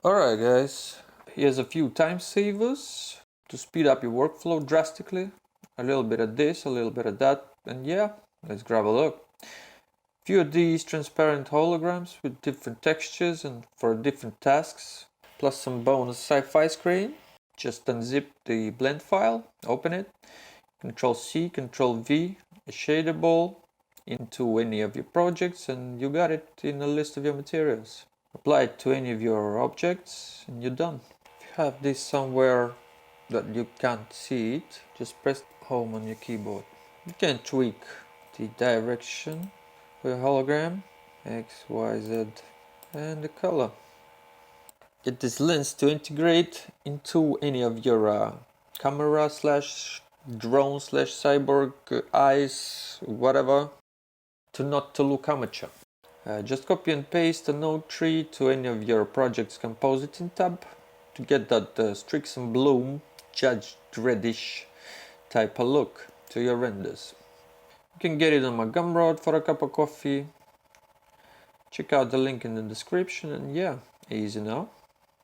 Alright guys, here's a few time savers to speed up your workflow drastically. A little bit of this, a little bit of that, and yeah, let's grab a look. Few of these transparent holograms with different textures and for different tasks, plus some bonus sci-fi screen. Just unzip the blend file, open it, Control C, Control V, a shader ball into any of your projects, and you got it in a list of your materials. Apply it to any of your objects and you're done. If you have this somewhere that you can't see it, just press home on your keyboard. You can tweak the direction for your hologram, X, Y, Z, and the color. Get this lens to integrate into any of your camera slash drone slash cyborg eyes, whatever, to look amateur. Just copy and paste the node tree to any of your project's compositing tab to get that streaks and bloom, judged reddish type of look to your renders. You can get it on my Gumroad for a cup of coffee. Check out the link in the description, and yeah, easy now.